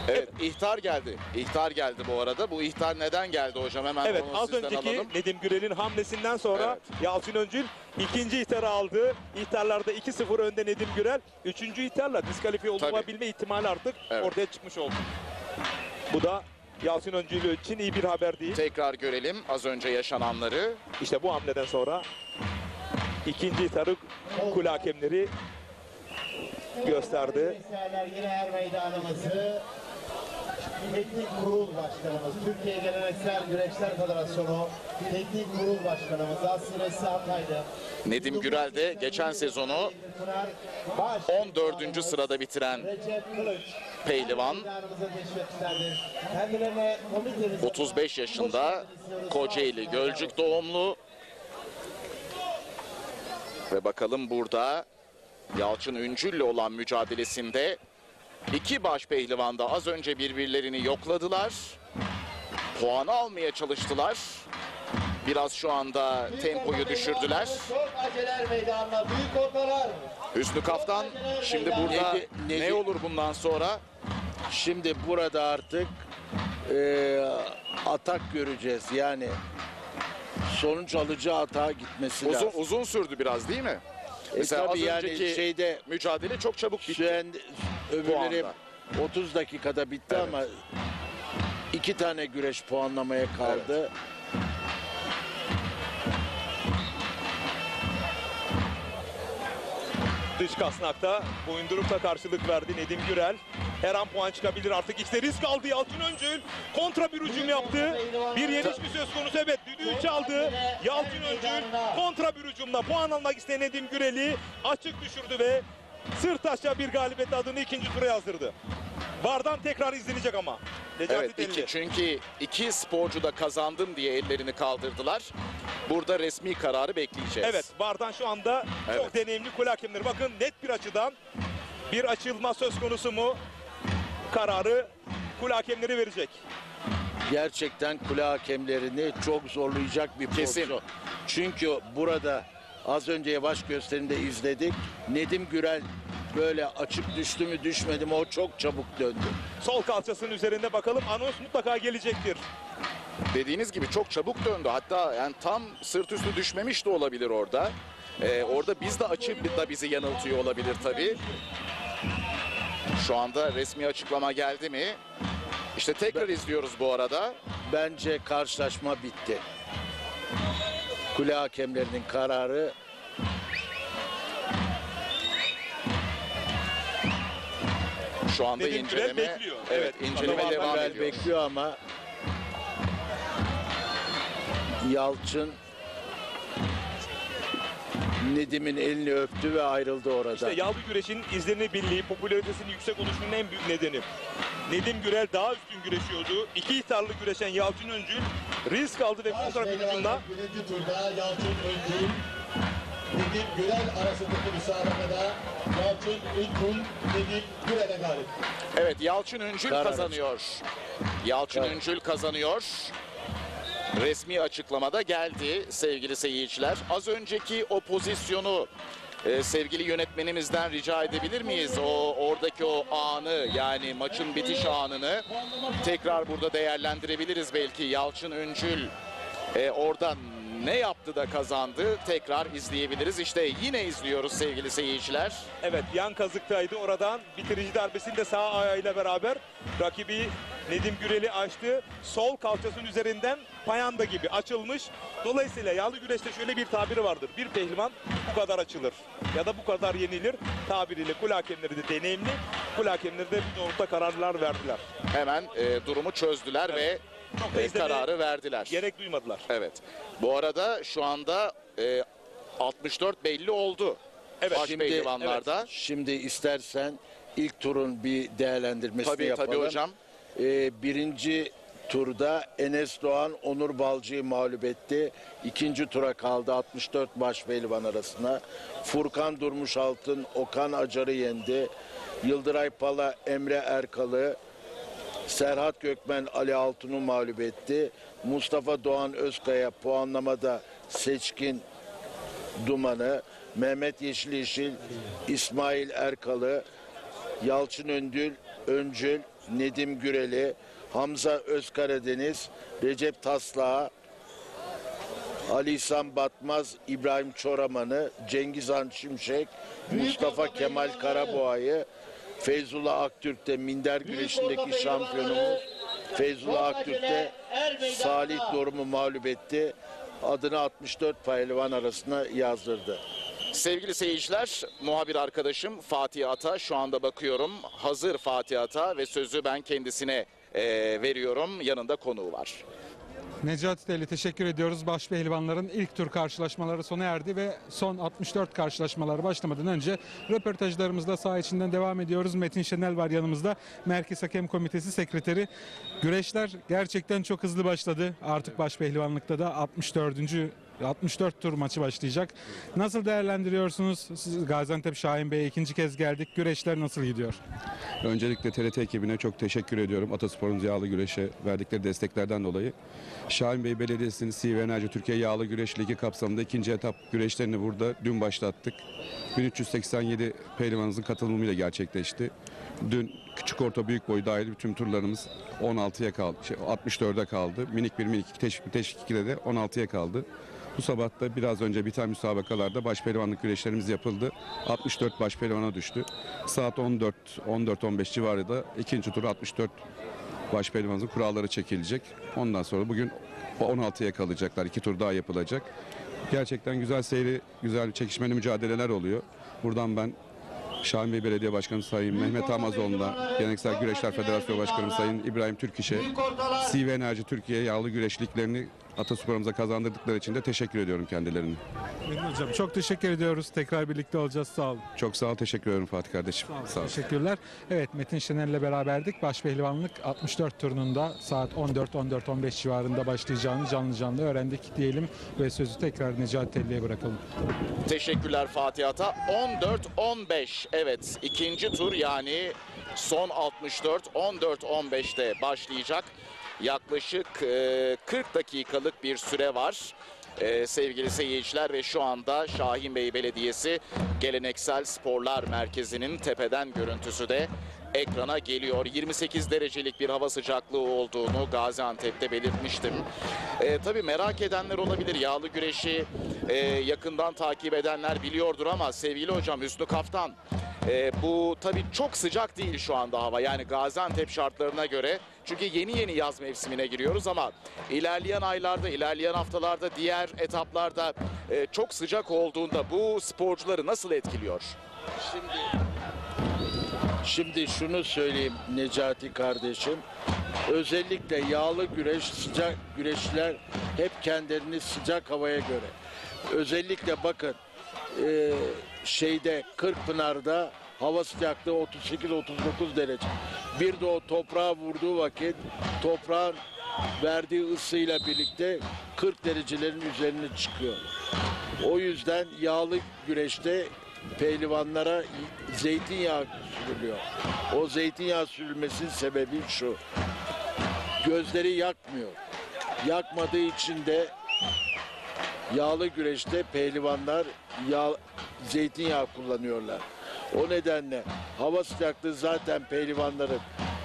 Evet, ihtar geldi. İhtar geldi bu arada. Bu ihtar neden geldi hocam? Hemen
Evet,
onu
az
sizden
önceki
alalım.
Nedim Gürel'in hamlesinden sonra
Evet.
Yalçın Öncül ikinci ihtarı aldı. İhtarlarda 2-0 önde Nedim Gürel. Üçüncü ihtarla diskalifiye olabilme ihtimali artık
Evet.
ortaya çıkmış oldu. Bu da Yalçın Öncül için iyi bir haber değil.
Tekrar görelim az önce yaşananları.
İşte bu hamleden sonra ikinci ihtarı kule hakemleri gösterdi.
Eserler yine er meydanımızı Teknik Kurul Başkanımız, Türkiye Geleneksel Güreşler Federasyonu Teknik Kurul Başkanımız Asresi Hataylı.
Nedim Gürel de geçen sezonu 14. sırada bitiren
Recep Kılıç
pehlivan.
meydanımıza teşriflerdir. Kendilerine komitemize
35 yaşında, Kocaeli Gölcük doğumlu. Ve bakalım burada Yalçın Üncül'le olan mücadelesinde iki baş pehlivan da az önce birbirlerini yokladılar. Puanı almaya çalıştılar. Biraz şu anda tempoyu düşürdüler.
Çok aceler meydanına büyük ortalar.
Hüsnü Kaftan şimdi burada ne olur bundan sonra?
Şimdi burada artık atak göreceğiz. Yani sonuç alıcı atağa gitmesi lazım.
Uzun sürdü biraz değil mi? Mesela az
Tabii yani
önceki
şeyde
mücadele çok çabuk
şu
bitti.
an öbürleri
Puanda.
30 dakikada bitti
Evet.
ama 2 tane güreş puanlamaya kaldı.
Dış kasnakta boyundurukla karşılık verdi Nedim Gürel. Her an puan çıkabilir artık. İşte risk aldı Yalçın Öncül. Kontra bir hücum yaptı. Bir yeniş mi söz konusu? Evet, düdüğü çaldı. Yalçın Öncül kontra bir hücumla puan almak isteyen Nedim Gürel'i açık düşürdü ve sırt aşağı bir galibiyet adını ikinci tura yazdırdı. VAR'dan tekrar izlenecek ama. Necati
Evet,
Delili.
çünkü iki sporcu da kazandım diye ellerini kaldırdılar. Burada resmi kararı bekleyeceğiz.
Evet, VAR'dan şu anda çok
Evet.
deneyimli kule hakemleri. Bakın net bir açıdan bir açılma söz konusu mu? Kararı kule hakemleri verecek.
Gerçekten kule hakemlerini çok zorlayacak bir
Kesin.
pozisyon. Çünkü burada az önce yavaş gösterimde izledik. Nedim Gürel böyle açık düştü mü düşmedi mi o çok çabuk döndü.
Sol kalçasının üzerinde bakalım, anons mutlaka gelecektir.
Dediğiniz gibi çok çabuk döndü. Hatta yani tam sırt üstü düşmemiş de olabilir orada. Orada biz de açı da bizi yanıltıyor olabilir tabii. Şu anda resmi açıklama geldi mi? İşte tekrar izliyoruz bu arada.
Bence karşılaşma bitti. Kule hakemlerinin kararı
Şu anda
Nedim Gürel
inceleme
bekliyor.
Evet,
Evet,
inceleme
Adamlar
devam
Gürel
ediyor.
bekliyor ama Yalçın Nedim'in elini öptü ve ayrıldı orada.
İşte yağlı güreşin izlenebilirliği, popülaritesinin yüksek oluşunun en büyük nedeni. Nedim Gürel daha üstün güreşiyordu. İki ihtarlı güreşen Yalçın Öncül risk aldı ve kontra bir hücumla
Birinci turda Yalçın Öncül, Nedim Gürel arasındaki müsabakada Yalçın Öncül, Nedim Gürel'e galip.
Evet, Yalçın Üncül
Karar
kazanıyor. Yalçın
Evet.
Üncül kazanıyor. Resmi açıklamada geldi sevgili seyirciler. Az önceki o pozisyonu sevgili yönetmenimizden rica edebilir miyiz? Oradaki o anı, yani maçın bitiş anını tekrar burada değerlendirebiliriz belki. Yalçın Üncül oradan ne yaptı da kazandı tekrar izleyebiliriz. İşte yine izliyoruz sevgili seyirciler.
evet yan kazıktaydı, oradan bitirici darbesini de sağ ayağıyla beraber rakibi Nedim Gürel'i açtı. Sol kalçasının üzerinden payanda gibi açılmış. Dolayısıyla yağlı güreşte şöyle bir tabiri vardır. Bir pehlivan bu kadar açılır ya da bu kadar yenilir tabiriyle kule hakemleri de deneyimli. Kule hakemleri de bu doğrultuda kararlar verdiler.
Hemen durumu çözdüler ve
Çok da izlemeye
kararı verdiler.
gerek duymadılar.
Evet. Bu arada şu anda 64 belli oldu.
Evet,
Baş
şimdi-
pehlivanlarda.
Şimdi istersen ilk turun bir değerlendirmesini
Tabii
yapalım.
tabii hocam.
Birinci turda Enes Doğan Onur Balcı'yı mağlup etti. İkinci tura kaldı 64 baş pehlivan arasına. Furkan Durmuşaltın Okan Acar'ı yendi. Yıldıray Pala Emre Erkal'ı, Serhat Gökmen Ali Altun'u mağlup etti. Mustafa Doğan Özkaya puanlamada Seçkin Dumanı, Mehmet Yeşil, İsmail Erkalı, Yalçın Öncül, Nedim Güreli, Hamza Özkaradeniz, Recep Taslağ, Ali İhsan Batmaz, İbrahim Çoraman'ı, Cengizhan Şimşek, Mustafa Kemal Karaboğa'yı, Feyzullah Aktürk'te minder güreşindeki şampiyonumuz Feyzullah Aktürk'te Salih Dorum'u mağlup etti. Adını 64 pehlivan arasına yazdırdı.
Sevgili seyirciler, muhabir arkadaşım Fatih Ata şu anda bakıyorum. Hazır Fatih Ata ve sözü ben kendisine veriyorum. Yanında konuğu var.
Necati Deli teşekkür ediyoruz. Başpehlivanların ilk tur karşılaşmaları sona erdi ve son 64 karşılaşmaları başlamadan önce röportajlarımızda saha içinden devam ediyoruz. Metin Şenel var yanımızda. Merkez Hakem Komitesi Sekreteri. Güreşler gerçekten çok hızlı başladı. Artık başpehlivanlıkta da 64 tur maçı başlayacak. Nasıl değerlendiriyorsunuz? Siz Gaziantep Şahin Bey'e ikinci kez geldik. Güreşler nasıl gidiyor?
Öncelikle TRT ekibine çok teşekkür ediyorum. Ataspor'un yağlı güreşe verdikleri desteklerden dolayı. Şahin Bey Belediyesi'nin CV Enerji Türkiye Yağlı Güreş Ligi kapsamında ikinci etap güreşlerini burada dün başlattık. 1387 pehlivanımızın katılımıyla gerçekleşti. Dün küçük orta büyük boy dahil bütün turlarımız 16'ya kaldı. 64'e kaldı. Minik 1 minik 2 teşvik 2'de de 16'ya kaldı. Bu sabah da biraz önce biten müsabakalarda başpehlivanlık güreşlerimiz yapıldı. 64 başpehlivana düştü. Saat 14-15 civarı da ikinci tur 64 başpehlivanımızın kuralları çekilecek. Ondan sonra bugün 16'ya kalacaklar. 2 tur daha yapılacak. Gerçekten güzel seyri, güzel çekişmeli mücadeleler oluyor. Buradan ben Şahin Bey Belediye Başkanı Sayın Mehmet Amazoğlu'na, Geleneksel Güreşler Federasyonu Başkanı Sayın İbrahim Türkiş'e, CV Enerji Türkiye Yağlı Güreş Liglerini Ataspor'umuza kazandırdıkları için de teşekkür ediyorum kendilerine.
Metin Hocam çok teşekkür ediyoruz. Tekrar birlikte olacağız. Sağ olun.
Çok sağ ol, teşekkür ederim Fatih kardeşim. Sağ ol.
Teşekkürler. Evet, Metin Şener'le beraberdik. Başpehlivanlık 64 turnunda saat 14-14-15 civarında başlayacağını canlı öğrendik diyelim ve sözü tekrar Necati Telli'ye bırakalım.
Teşekkürler Fatih Ata. 14-15, evet, ikinci tur yani son 64 14-15'te başlayacak. Yaklaşık 40 dakikalık bir süre var sevgili seyirciler ve şu anda Şahin Bey Belediyesi Geleneksel Sporlar Merkezi'nin tepeden görüntüsü de ekrana geliyor. 28 derecelik bir hava sıcaklığı olduğunu Gaziantep'te belirtmiştim. Tabii merak edenler olabilir. Yağlı güreşi yakından takip edenler biliyordur ama sevgili hocam Hüsnü Kaftan, bu tabii çok sıcak değil şu anda hava. Yani Gaziantep şartlarına göre. Çünkü yeni yaz mevsimine giriyoruz ama ilerleyen aylarda, ilerleyen haftalarda, diğer etaplarda çok sıcak olduğunda bu sporcuları nasıl etkiliyor?
Şimdi şunu söyleyeyim Necati kardeşim. Özellikle yağlı güreş, sıcak güreşler hep kendilerini sıcak havaya göre. Özellikle bakın Kırkpınar'da hava sıcaklığı 38-39 derece. Bir de o toprağa vurduğu vakit toprağın verdiği ısıyla birlikte 40 derecelerin üzerine çıkıyor. O yüzden yağlı güreşte pehlivanlara zeytinyağı sürülüyor. O zeytinyağı sürülmesinin sebebi şu: gözleri yakmıyor. Yakmadığı için de yağlı güreşte pehlivanlar zeytinyağı kullanıyorlar. O nedenle hava sıcaklığı zaten pehlivanların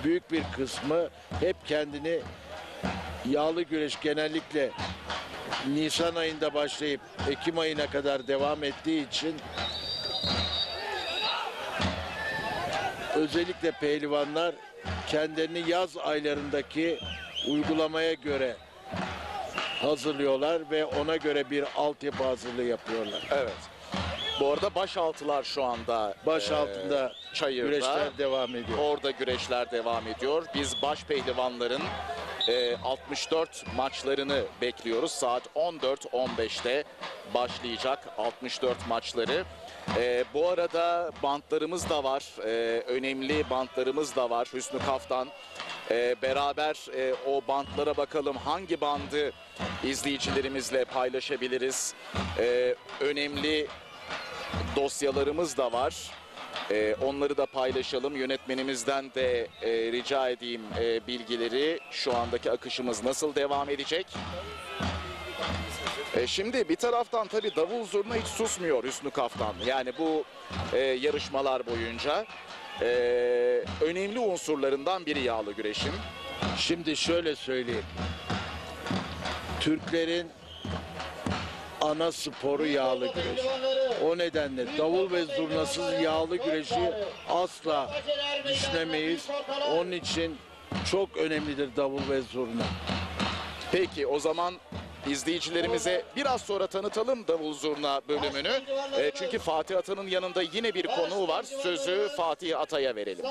büyük bir kısmı hep kendini yağlı güreş genellikle Nisan ayında başlayıp Ekim ayına kadar devam ettiği için özellikle pehlivanlar kendilerini yaz aylarındaki uygulamaya göre hazırlıyorlar ve ona göre bir altyapı hazırlığı yapıyorlar.
Evet. Bu arada başaltılar şu anda
Baş altında
Çayır'da.
güreşler devam ediyor.
Orada güreşler devam ediyor. Biz baş pehlivanların 64 maçlarını bekliyoruz. Saat 14.15'te başlayacak 64 maçları. Bu arada bantlarımız da var. Önemli bantlarımız da var. Hüsnü Kaftan. Beraber o bantlara bakalım. Hangi bandı izleyicilerimizle paylaşabiliriz? Önemli dosyalarımız da var. Onları da paylaşalım. Yönetmenimizden de rica edeyim bilgileri. Şu andaki akışımız nasıl devam edecek? Şimdi bir taraftan tabii davul zurna hiç susmuyor Hüsnü Kaftan. Yani bu yarışmalar boyunca önemli unsurlarından biri yağlı güreşin.
Şimdi şöyle söyleyeyim. Türklerin ana sporu yağlı güreş. O nedenle davul ve zurnasız yağlı güreşi asla düşünemeyiz. Onun için çok önemlidir davul ve zurna.
Peki o zaman izleyicilerimize biraz sonra tanıtalım davul zurna bölümünü. Çünkü Fatih Ata'nın yanında yine bir konuğu var. Sözü Fatih Ata'ya verelim.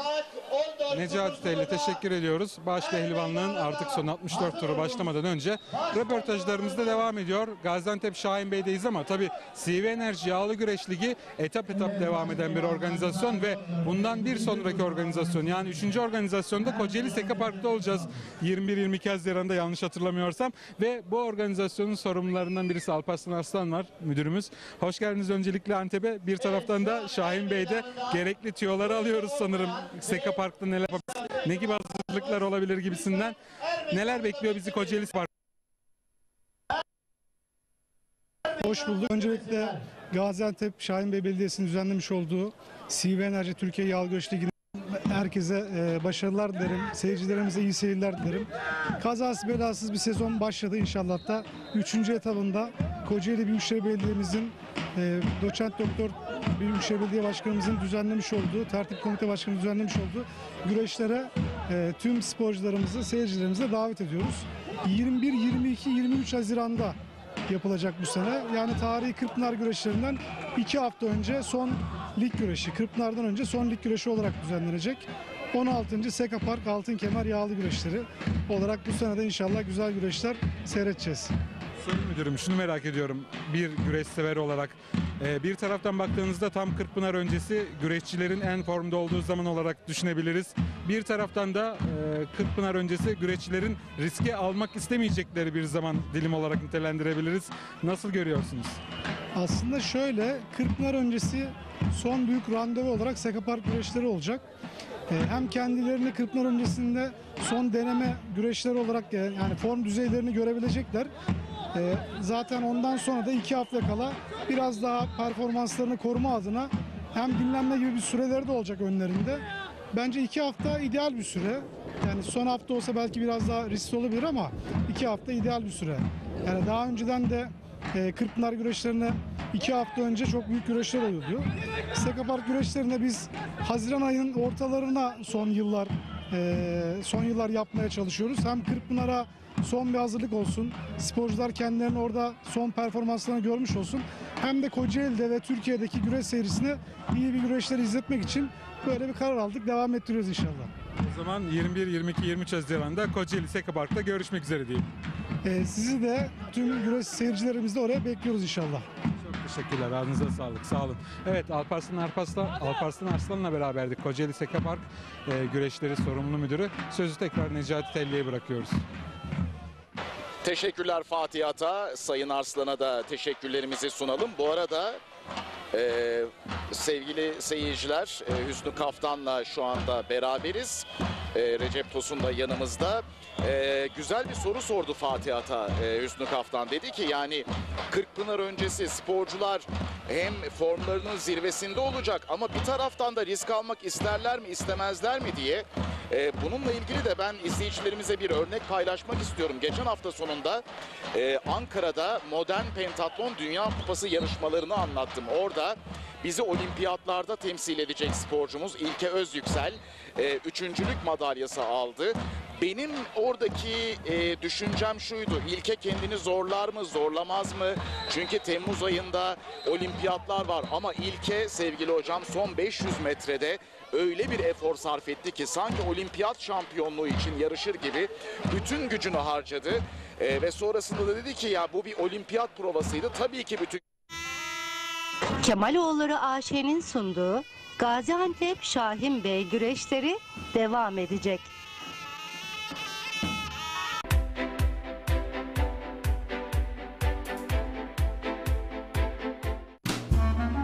Necati Teyli teşekkür ediyoruz. Baş pehlivanlığın artık son 64 turu başlamadan önce röportajlarımız da devam ediyor. Gaziantep Şahin Bey'deyiz ama tabii CV Enerji Yağlı Güreş Ligi etap devam eden bir organizasyon ve bundan bir sonraki organizasyon yani 3. organizasyonda Kocaeli Seka Park'ta olacağız. 21-22 Haziran'da yanlış hatırlamıyorsam ve bu organizasyonun sorumlularından birisi Alparslan Arslan var, müdürümüz. Hoş geldiniz öncelikle Antep'e. Bir taraftan da Şahin Bey'de gerekli tüyoları alıyoruz sanırım. Seka Park'ta neler yapabiliriz, ne gibi hazırlıklar olabilir gibisinden. Neler bekliyor bizi Kocaeli Park?
Hoş bulduk. Öncelikle Gaziantep Şahin Bey Belediyesi'nin düzenlemiş olduğu CV Enerji Türkiye Yağlı Güreş Ligi'ne herkese başarılar dilerim. Seyircilerimize iyi seyirler dilerim. Kazasız belasız bir sezon başladı inşallah da. 3. etabında Kocaeli Büyükşehir Belediye'mizin doçent doktor Büyükşehir Belediye Başkanımızın düzenlemiş olduğu, tertip komite başkanı düzenlemiş olduğu güreşlere tüm sporcularımızı, seyircilerimize davet ediyoruz. 21, 22, 23 Haziran'da yapılacak bu sene. Yani tarihi Kırkpınar güreşlerinden 2 hafta önce son lig güreşi, Kırkpınar'dan önce son lig güreşi olarak düzenlenecek. 16. Seka Park Altın Kemer Yağlı Güreşleri olarak bu sene de inşallah güzel güreşler seyredeceğiz.
Sayın Müdürüm şunu merak ediyorum bir güreş sever olarak. Bir taraftan baktığınızda tam Kırkpınar öncesi güreşçilerin en formda olduğu zaman olarak düşünebiliriz. Bir taraftan da Kırkpınar öncesi güreşçilerin riske almak istemeyecekleri bir zaman dilimi olarak nitelendirebiliriz. Nasıl görüyorsunuz?
Aslında şöyle, Kırkpınar öncesi son büyük randevu olarak Seka Park güreşleri olacak. Hem kendilerini Kırkpınar öncesinde son deneme güreşleri olarak yani form düzeylerini görebilecekler. Zaten ondan sonra da 2 hafta kala biraz daha performanslarını koruma adına hem dinlenme gibi bir süreleri de olacak önlerinde. Bence 2 hafta ideal bir süre. Yani son hafta olsa belki biraz daha riskli olabilir ama 2 hafta ideal bir süre. Yani daha önceden de Kırkpınar güreşlerine 2 hafta önce çok büyük güreşler oluyordu. Seka Park güreşlerine biz Haziran ayının ortalarına son yıllar yapmaya çalışıyoruz. Hem Kırkpınar'a son bir hazırlık olsun, sporcular kendilerini orada son performanslarını görmüş olsun. Hem de Kocaeli'de ve Türkiye'deki güreş seyrisine iyi bir güreşleri izletmek için böyle bir karar aldık. Devam ettiriyoruz inşallah.
O zaman 21, 22, 23 Haziran'da Kocaeli Seka Park'ta görüşmek üzere diyeyim.
Sizi de tüm güreş seyircilerimizi de oraya bekliyoruz inşallah.
Çok teşekkürler. Ağzınıza sağlık. Sağ olun. Evet Alparslan Arslan'la beraberdik. Kocaeli Seka Park güreşleri sorumlu müdürü. Sözü tekrar Necati Telli'ye bırakıyoruz.
Teşekkürler Fatih Ata. Sayın Arslan'a da teşekkürlerimizi sunalım. Bu arada sevgili seyirciler Hüsnü Kaftan'la şu anda beraberiz. Recep Tosun da yanımızda. Güzel bir soru sordu Fatih Ata Hüsnü Kaftan. Dedi ki yani Kırkpınar öncesi sporcular hem formlarının zirvesinde olacak ama bir taraftan da risk almak isterler mi istemezler mi diye. Bununla ilgili de ben izleyicilerimize bir örnek paylaşmak istiyorum. Geçen hafta sonunda Ankara'da modern pentatlon dünya kupası yarışmalarını anlattım. Orada bizi olimpiyatlarda temsil edecek sporcumuz İlke Özyüksel üçüncülük madalyası aldı. Benim oradaki düşüncem şuydu. İlke kendini zorlar mı, zorlamaz mı? Çünkü Temmuz ayında olimpiyatlar var. Ama İlke sevgili hocam son 500 metrede öyle bir efor sarf etti ki sanki olimpiyat şampiyonluğu için yarışır gibi bütün gücünü harcadı. Ve sonrasında da dedi ki ya bu bir olimpiyat provasıydı. Tabii ki bütün...
Kemaloğulları AŞ'nin sunduğu Gaziantep Şahin Bey güreşleri devam edecek.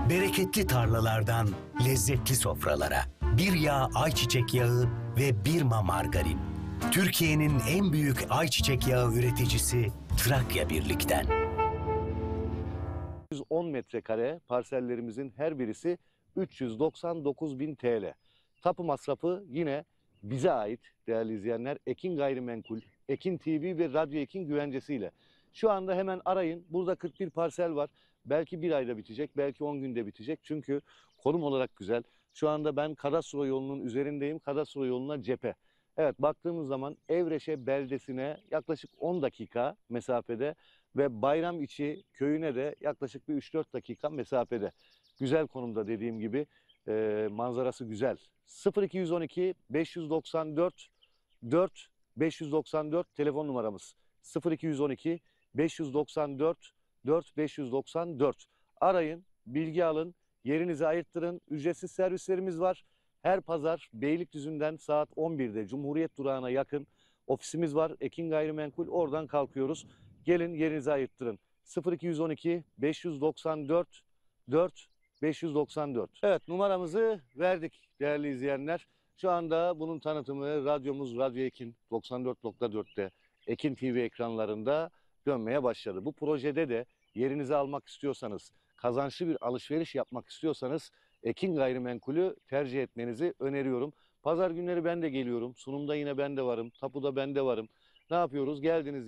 Bereketli tarlalardan lezzetli sofralara, bir yağ ayçiçek yağı ve Birma margarin. Türkiye'nin en büyük ayçiçek yağı üreticisi Trakya Birlik'ten.
310 metrekare parsellerimizin her birisi 399.000 TL. Tapu masrafı yine bize ait değerli izleyenler. Ekin Gayrimenkul, Ekin TV ve Radyo Ekin güvencesiyle. Şu anda hemen arayın. Burada 41 parsel var. Belki bir ayda bitecek, belki 10 günde bitecek. Çünkü konum olarak güzel. Şu anda ben kadastro yolunun üzerindeyim. Kadastro yoluna cephe. Evet, baktığımız zaman Evreşe beldesine yaklaşık 10 dakika mesafede ve Bayramiçi köyüne de yaklaşık bir 3-4 dakika mesafede. Güzel konumda dediğim gibi, manzarası güzel. 0212 594 4 594 telefon numaramız. 0212 594 4 594. Arayın, bilgi alın, yerinizi ayırttırın. Ücretsiz servislerimiz var. Her pazar Beylikdüzü'nden saat 11'de Cumhuriyet Durağı'na yakın ofisimiz var. Ekin Gayrimenkul, oradan kalkıyoruz. Gelin, yerinizi ayırttırın. 0212 594 4 594. Evet, numaramızı verdik değerli izleyenler. Şu anda bunun tanıtımı radyomuz Radyo Ekin 94.4'te Ekin TV ekranlarında dönmeye başladı. Bu projede de yerinizi almak istiyorsanız, kazançlı bir alışveriş yapmak istiyorsanız Ekin Gayrimenkul'ü tercih etmenizi öneriyorum. Pazar günleri ben de geliyorum. Sunumda yine ben de varım. Tapuda ben de varım. Ne yapıyoruz? Geldiniz.